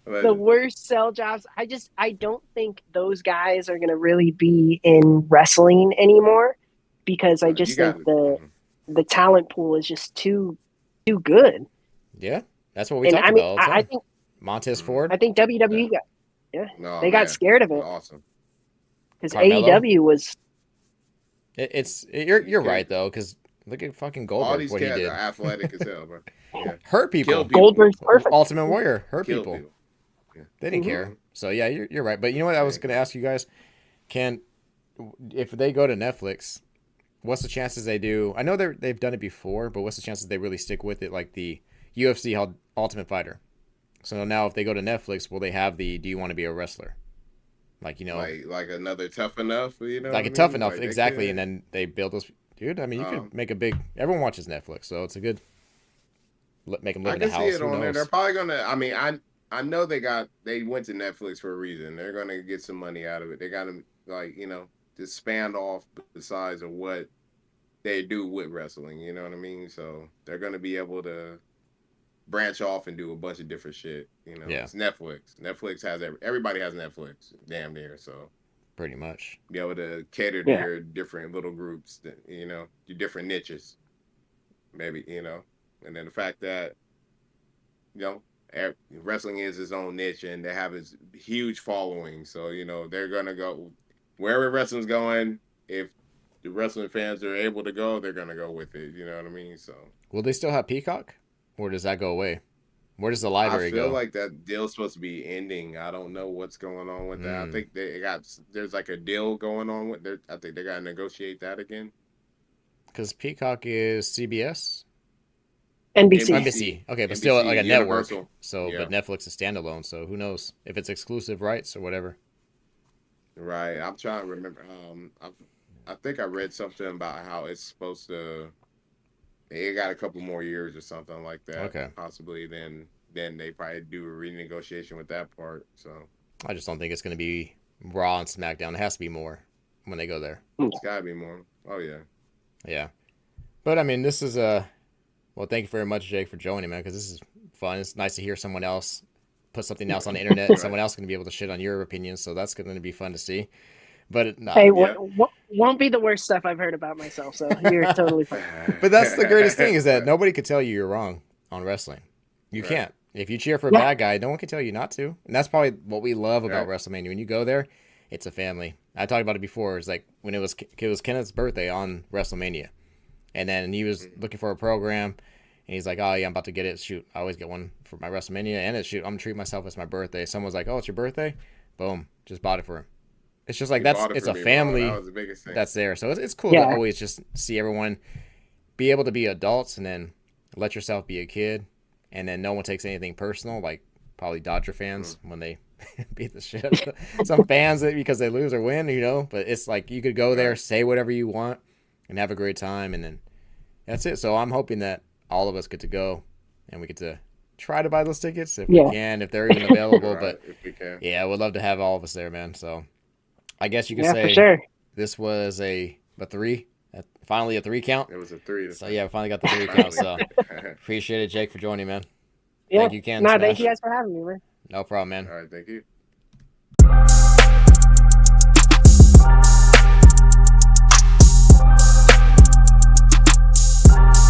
the Allegedly. worst sell jobs. I don't think those guys are gonna really be in wrestling anymore because I You just think got it. the talent pool is just too good. Yeah, that's what we And talked I mean, about all the time. Montez Mhm. Ford, I think WWE got yeah No they got man, scared of it's it awesome. because Carmelo. AEW was You're You right can't. though, because look at fucking All Goldberg, these what he cats are did. athletic as hell, bro. Yeah, Hurt kill people. people. Goldberg's perfect. Ultimate Warrior hurt Kill people. people. Yeah. They didn't Hmm. care. So yeah, you're right. But you know what? I was Hey, gonna ask you guys: Can if they go to Netflix, what's the chances they do? I know they've done it before, but what's the chances they really stick with it, like the UFC held Ultimate Fighter? So now, if they go to Netflix, will they have the "Do you want to be a wrestler"? Like like another tough enough. You know like what I it tough mean? enough Like they exactly, and could. then they build those. Dude, I mean, you could Um, make a big. Everyone watches Netflix, so it's a good make them live I in a can see house. it Who on there. They're knows? probably gonna. I mean, I know they went to Netflix for a reason. They're gonna get some money out of it. They got to just span off the size of what they do with wrestling. You know what I mean? So they're gonna be able to branch off and do a bunch of different shit. Yeah, It's Netflix. Netflix has everybody has Netflix, damn near. So pretty much. be able to cater to Yeah, your different little groups, that, your different niches, maybe, and then the fact that you know wrestling is its own niche and they have its huge following, so they're gonna go wherever wrestling's going. If the wrestling fans are able to go, they're gonna go with it. You know what I mean? So Will they still have Peacock, or does that go away? Where does the I library feel go? like that deal's supposed to be ending. I don't know what's going on with that. I Hmm. think there's like a deal going on with there. I think they gotta negotiate that again. Because Peacock is CBS, NBC. NBC, NBC. Okay, but still NBC, like a network. Universal. So, Yeah, but Netflix is standalone. So who knows if it's exclusive rights or whatever. right. I'm trying to remember. I think I read something about how it's supposed to. It got a couple more years or something like that, Okay, possibly. Then they probably do a renegotiation with that part. So I just don't think it's going to be Raw and SmackDown. It has to be more when they go there. it's gotta be more. Oh yeah. Yeah, but I mean, this is a well. Thank you very much, Jake, for joining, man. Because this is fun. It's nice to hear someone else put something else on the internet, and Right. someone else going to be able to shit on your opinions. So that's going to be fun to see. But nah, Hey, Yeah. what won't be the worst stuff I've heard about myself. So you're totally fine. but that's the greatest thing is that Right. nobody could tell you you're wrong on wrestling. You Right. can't. If you cheer for a Yeah, bad guy, no one can tell you not to. And that's probably what we love about Right. WrestleMania. When you go there, it's a family. I talked about it before. It's like when it was Kenneth's birthday on WrestleMania, and then he was Mhm. looking for a program, and he's like, "Oh yeah, I'm about to get it. Shoot, I always get one for my WrestleMania, and shoot, I'm gonna treat myself as my birthday." Someone was like, "Oh, it's your birthday," boom, just bought it for him. It's just like You bought it it's for a me, bro. That family was the biggest thing. that's there. So it's cool to yeah, always just see everyone be able to be adults and then let yourself be a kid, and then no one takes anything personal. Like probably Dodger Mm. fans when they beat the shit out of some fans because they lose or win. But it's like you could go there, Right. say whatever you want, and have a great time, and then that's it. So I'm hoping that all of us get to go, and we get to try to buy those tickets if we yeah, can, if they're even available. Right. But If we can. yeah, I would love to have all of us there, man. So I guess you could yeah, for say sure. this was a three, finally a three count. It was a three So to yeah, we finally got the three count. finally. So appreciate it, Jake, for joining, man. Yeah, Thank you, Ken no, thank you Smash. guys for having me, man. No problem, man. All right. Thank you.